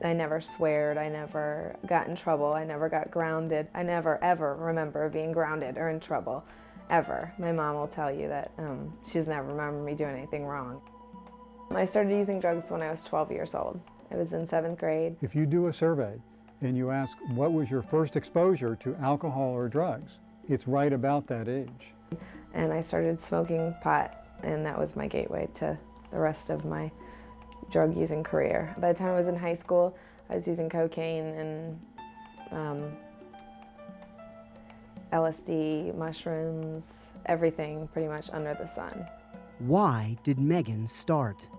I never sweared, I never got in trouble, I never got grounded. I never, ever remember being grounded or in trouble, ever. My mom will tell you that she doesn't ever remember me doing anything wrong. I started using drugs when I was 12 years old. I was in 7th grade. If you do a survey and you ask what was your first exposure to alcohol or drugs, it's right about that age. And I started smoking pot, and that was my gateway to the rest of my drug-using career. By the time I was in high school, I was using cocaine and LSD, mushrooms, everything pretty much under the sun. Why did Megan start?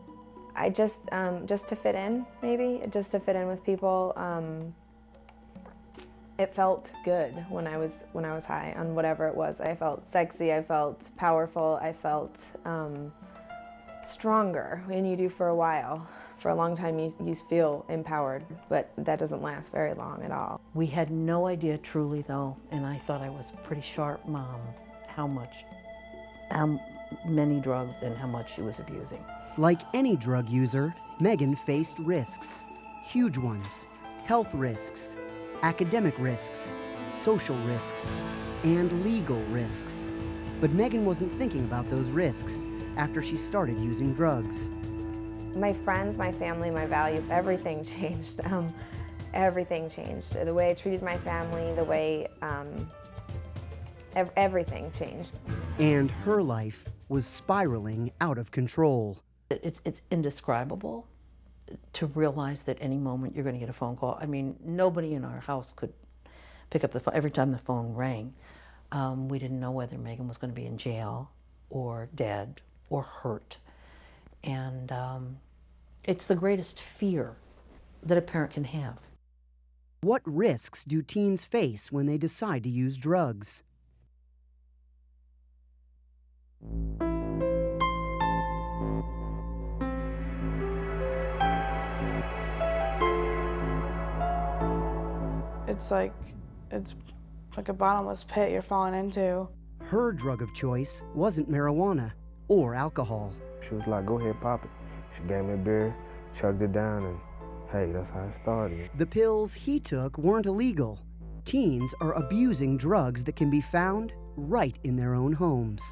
I just to fit in, maybe, just to fit in with people. It felt good when I was high on whatever it was. I felt sexy, I felt powerful, I felt stronger than you do for a while. For a long time you feel empowered, but that doesn't last very long at all. We had no idea truly though, and I thought I was a pretty sharp mom, how many drugs and how much she was abusing. Like any drug user, Megan faced risks. Huge ones. Health risks, academic risks, social risks, and legal risks. But Megan wasn't thinking about those risks after she started using drugs. My friends, my family, my values, everything changed. Everything changed. The way I treated my family, the way everything changed. And her life was spiraling out of control. It's indescribable to realize that any moment you're going to get a phone call. I mean, nobody in our house could pick up the phone. Every time the phone rang, we didn't know whether Megan was going to be in jail or dead or hurt. And it's the greatest fear that a parent can have. What risks do teens face when they decide to use drugs? It's like a bottomless pit you're falling into. Her drug of choice wasn't marijuana or alcohol. She was like, go ahead, pop it. She gave me a beer, chugged it down, and hey, that's how it started. The pills he took weren't illegal. Teens are abusing drugs that can be found right in their own homes.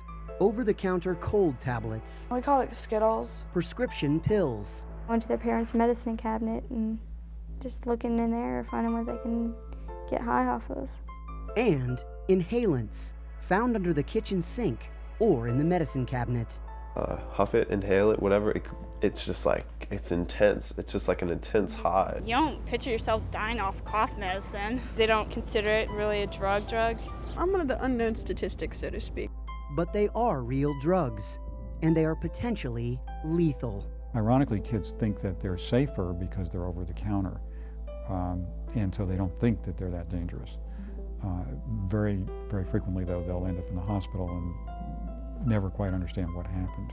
Over-the-counter cold tablets. We called it Skittles. Prescription pills. I went to their parents' medicine cabinet and just looking in there, finding what they can get high off of. And inhalants, found under the kitchen sink or in the medicine cabinet. Huff it, inhale it, whatever. It's just like, it's intense. It's just like an intense high. You don't picture yourself dying off cough medicine. They don't consider it really a drug. I'm one of the unknown statistics, so to speak. But they are real drugs, and they are potentially lethal. Ironically, kids think that they're safer because they're over the counter, and so they don't think that they're that dangerous. Very, very frequently, though, they'll end up in the hospital and never quite understand what happened.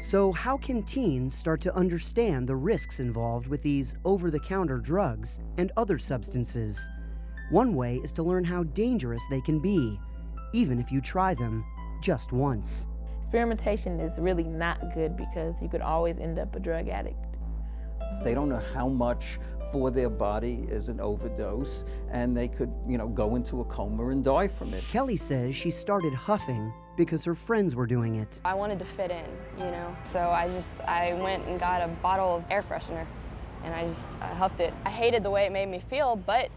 So how can teens start to understand the risks involved with these over-the-counter drugs and other substances? One way is to learn how dangerous they can be, even if you try them just once. Experimentation is really not good because you could always end up a drug addict. They don't know how much for their body is an overdose, and they could, go into a coma and die from it. Kelly says she started huffing because her friends were doing it. I wanted to fit in, so I went and got a bottle of air freshener, and I huffed it. I hated the way it made me feel, but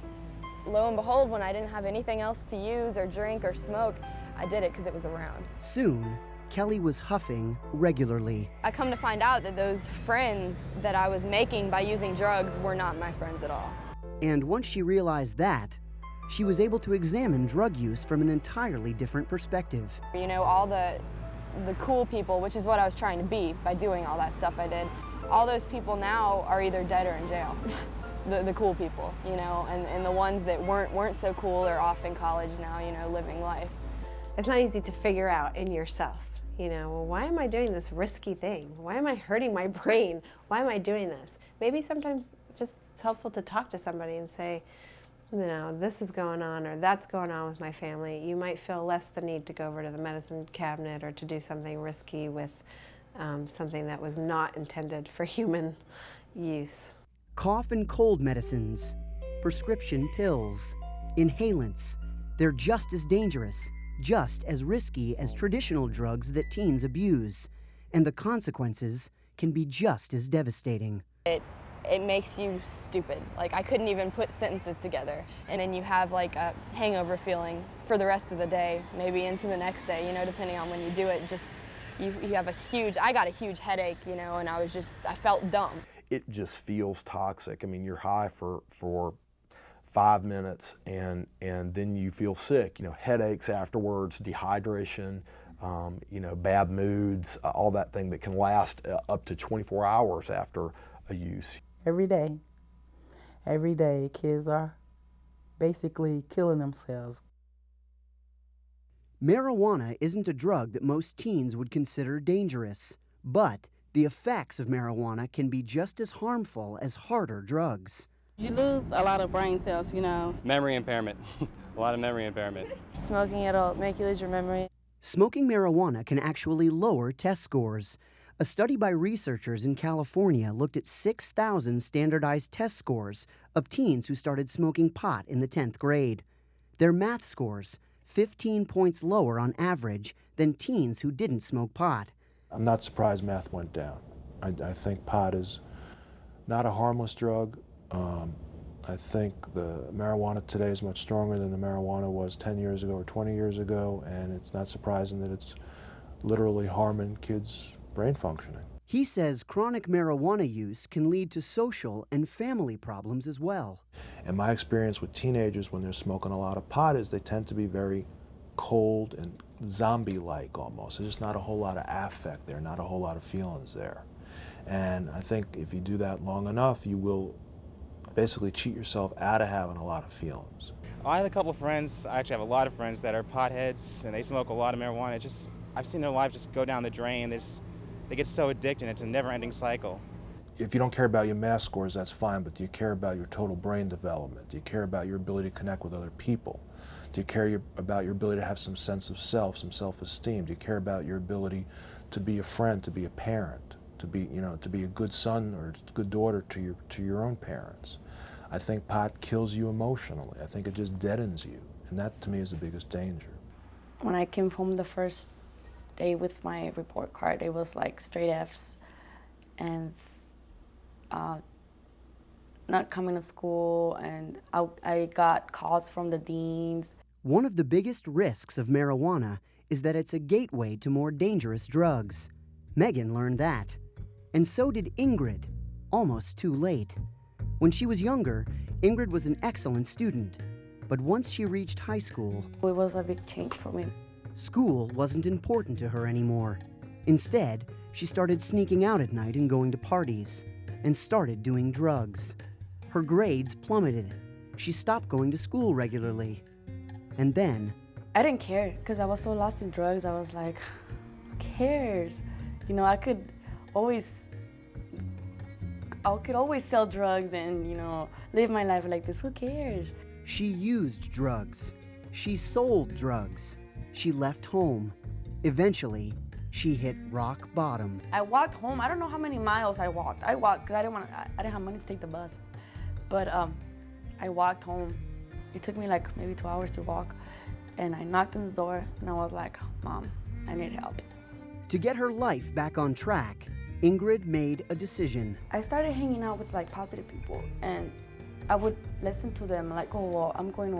lo and behold, when I didn't have anything else to use or drink or smoke, I did it because it was around. Soon, Kelly was huffing regularly. I come to find out that those friends that I was making by using drugs were not my friends at all. And once she realized that, she was able to examine drug use from an entirely different perspective. All the cool people, which is what I was trying to be by doing all that stuff I did, all those people now are either dead or in jail. the cool people, and the ones that weren't so cool are off in college now, living life. It's not easy to figure out in yourself, well, why am I doing this risky thing? Why am I hurting my brain? Why am I doing this? Maybe sometimes just it's helpful to talk to somebody and say, this is going on or that's going on with my family. You might feel less the need to go over to the medicine cabinet or to do something risky with something that was not intended for human use. Cough and cold medicines, prescription pills, inhalants, they're just as dangerous, just as risky as traditional drugs that teens abuse, and the consequences can be just as devastating. It makes you stupid. Like, I couldn't even put sentences together. And then you have like a hangover feeling for the rest of the day, maybe into the next day, you know, depending on when you do it. Just, you have I got a huge headache, you know, and I felt dumb. It just feels toxic. I mean, you're high for 5 minutes and then you feel sick, you know, headaches afterwards, dehydration, you know, bad moods, all that thing that can last up to 24 hours after a use. Every day, kids are basically killing themselves. Marijuana isn't a drug that most teens would consider dangerous, but the effects of marijuana can be just as harmful as harder drugs. You lose a lot of brain cells, you know. Memory impairment, a lot of memory impairment. Smoking it'll make you lose your memory. Smoking marijuana can actually lower test scores. A study by researchers in California looked at 6,000 standardized test scores of teens who started smoking pot in the 10th grade. Their math scores, 15 points lower on average than teens who didn't smoke pot. I'm not surprised math went down. I think pot is not a harmless drug. I think the marijuana today is much stronger than the marijuana was 10 years ago or 20 years ago, and it's not surprising that it's literally harming kids' brain functioning. He says chronic marijuana use can lead to social and family problems as well. And my experience with teenagers when they're smoking a lot of pot is they tend to be very cold and zombie-like almost. There's just not a whole lot of affect there, not a whole lot of feelings there. And I think if you do that long enough, you will basically cheat yourself out of having a lot of feelings. I have a couple of friends, I actually have a lot of friends that are potheads and they smoke a lot of marijuana. I've seen their lives just go down the drain. They get so addicted, it's a never-ending cycle. If you don't care about your math scores, that's fine, but do you care about your total brain development? Do you care about your ability to connect with other people? Do you care about your ability to have some sense of self, some self-esteem? Do you care about your ability to be a friend, to be a parent, to be a good son or a good daughter to your own parents? I think pot kills you emotionally. I think it just deadens you, and that to me is the biggest danger. When I came home the first day with my report card, it was like straight Fs, and not coming to school, and I got calls from the deans. One of the biggest risks of marijuana is that it's a gateway to more dangerous drugs. Megan learned that. And so did Ingrid, almost too late. When she was younger, Ingrid was an excellent student. But once she reached high school, it was a big change for me. School wasn't important to her anymore. Instead, she started sneaking out at night and going to parties, and started doing drugs. Her grades plummeted. She stopped going to school regularly. And then, I didn't care because I was so lost in drugs. I was like, who cares? You know, I could always sell drugs and, you know, live my life like this. Who cares? She used drugs. She sold drugs. She left home. Eventually, she hit rock bottom. I walked home. I don't know how many miles I walked. I walked because I didn't have money to take the bus. But I walked home. It took me like maybe 2 hours to walk. And I knocked on the door and I was like, Mom, I need help. To get her life back on track, Ingrid made a decision. I started hanging out with like positive people, and I would listen to them like, oh, well, I'm going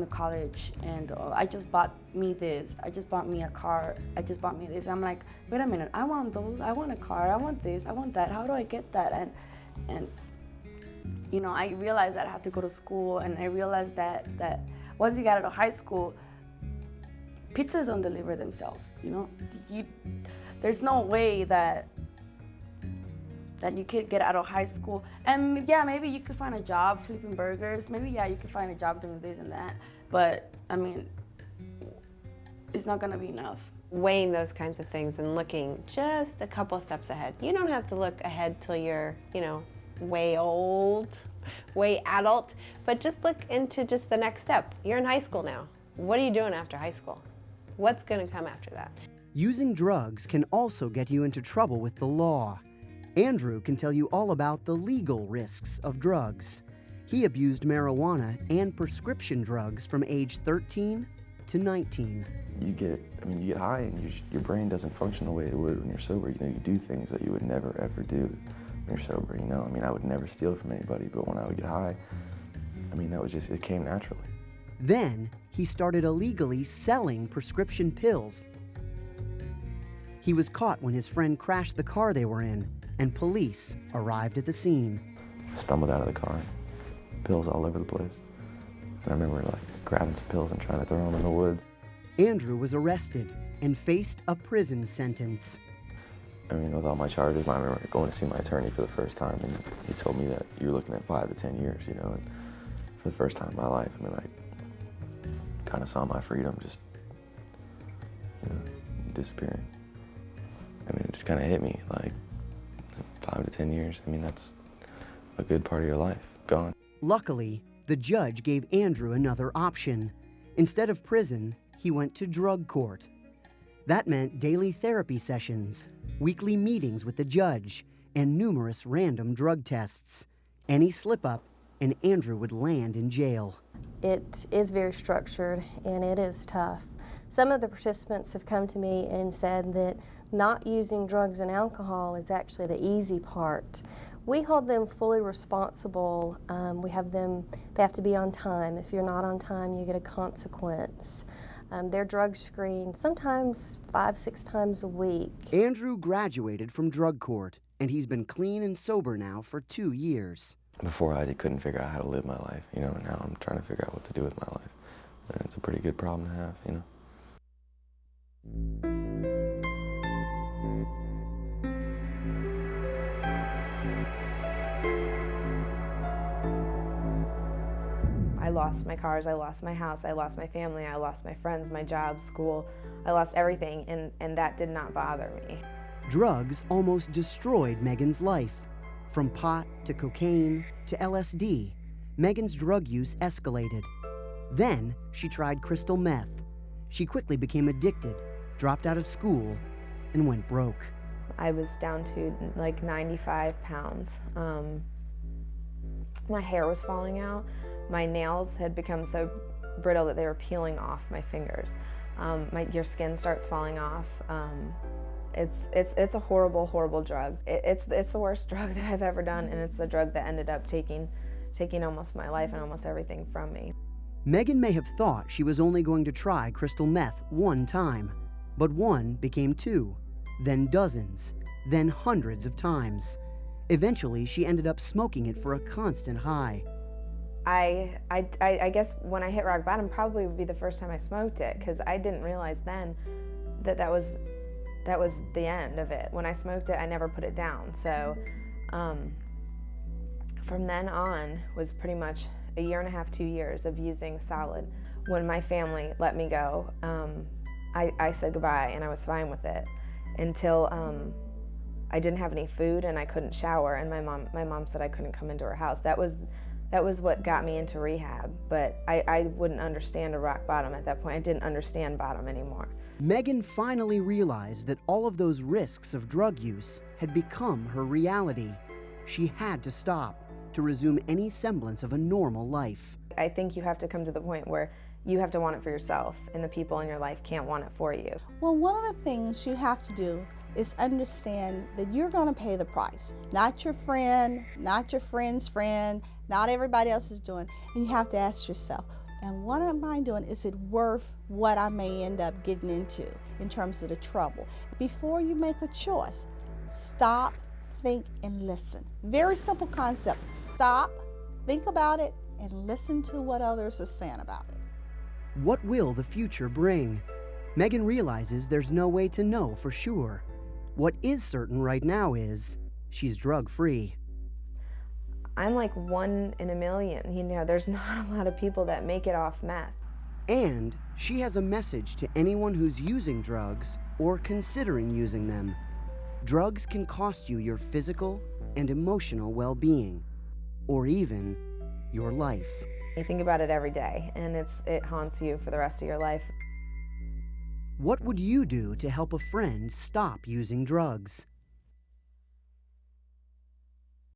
to college, and I just bought me this. I just bought me a car. I just bought me this. I'm like, wait a minute, I want those. I want a car. I want this. I want that. How do I get that? And you know, I realized that I had to go to school, and I realized that once you get out of high school, pizzas don't deliver themselves. You know, there's no way that you could get out of high school. And yeah, maybe you could find a job flipping burgers. Maybe, yeah, you could find a job doing this and that. But, I mean, it's not gonna be enough. Weighing those kinds of things and looking just a couple steps ahead. You don't have to look ahead till you're, you know, way old, way adult, but just look into just the next step. You're in high school now. What are you doing after high school? What's gonna come after that? Using drugs can also get you into trouble with the law. Andrew can tell you all about the legal risks of drugs. He abused marijuana and prescription drugs from age 13 to 19. You get high and your brain doesn't function the way it would when you're sober. You know, you do things that you would never ever do when you're sober, you know. I mean, I would never steal from anybody, but when I would get high, I mean, that was just, it came naturally. Then he started illegally selling prescription pills. He was caught when his friend crashed the car they were in, and police arrived at the scene. I stumbled out of the car, pills all over the place. And I remember like grabbing some pills and trying to throw them in the woods. Andrew was arrested and faced a prison sentence. I mean, with all my charges, I remember going to see my attorney for the first time, and he told me that you're looking at 5 to 10 years, you know, and for the first time in my life, I mean, I kind of saw my freedom just, you know, disappearing. I mean, it just kind of hit me, like, 5 to 10 years, I mean, that's a good part of your life, gone. Luckily, the judge gave Andrew another option. Instead of prison, he went to drug court. That meant daily therapy sessions, weekly meetings with the judge, and numerous random drug tests. Any slip-up, and Andrew would land in jail. It is very structured, and it is tough. Some of the participants have come to me and said that not using drugs and alcohol is actually the easy part. We hold them fully responsible. They have to be on time. If you're not on time, you get a consequence. They're drug screened sometimes 5-6 times a week. Andrew graduated from drug court, and he's been clean and sober now for 2 years. Before I couldn't figure out how to live my life, you know, and now I'm trying to figure out what to do with my life. And it's a pretty good problem to have, you know. I lost my cars, I lost my house, I lost my family, I lost my friends, my job, school. I lost everything, and that did not bother me. Drugs almost destroyed Megan's life. From pot to cocaine to LSD, Megan's drug use escalated. Then she tried crystal meth. She quickly became addicted, dropped out of school, and went broke. I was down to like 95 pounds. My hair was falling out. My nails had become so brittle that they were peeling off my fingers. Your skin starts falling off. It's a horrible, horrible drug. It's the worst drug that I've ever done, and it's the drug that ended up taking almost my life and almost everything from me. Megan may have thought she was only going to try crystal meth one time, but one became 2, then dozens, then hundreds of times. Eventually, she ended up smoking it for a constant high. I guess when I hit rock bottom probably would be the first time I smoked it, because I didn't realize then that was the end of it. When I smoked it, I never put it down. So from then on was pretty much a 1.5 to 2 years of using solid. When my family let me go, I said goodbye, and I was fine with it until I didn't have any food and I couldn't shower, and my mom said I couldn't come into her house. That was what got me into rehab, but I wouldn't understand a rock bottom at that point. I didn't understand bottom anymore. Megan finally realized that all of those risks of drug use had become her reality. She had to stop to resume any semblance of a normal life. I think you have to come to the point where you have to want it for yourself, and the people in your life can't want it for you. Well, one of the things you have to do is understand that you're going to pay the price. Not your friend, not your friend's friend, not everybody else is doing. And you have to ask yourself, and what am I doing? Is it worth what I may end up getting into in terms of the trouble? Before you make a choice, stop, think, and listen. Very simple concept. Stop, think about it, and listen to what others are saying about it. What will the future bring? Megan realizes there's no way to know for sure. What is certain right now is she's drug-free. I'm like 1 in a million. You know, there's not a lot of people that make it off meth. And she has a message to anyone who's using drugs or considering using them. Drugs can cost you your physical and emotional well-being, or even your life. You think about it every day, and it haunts you for the rest of your life. What would you do to help a friend stop using drugs?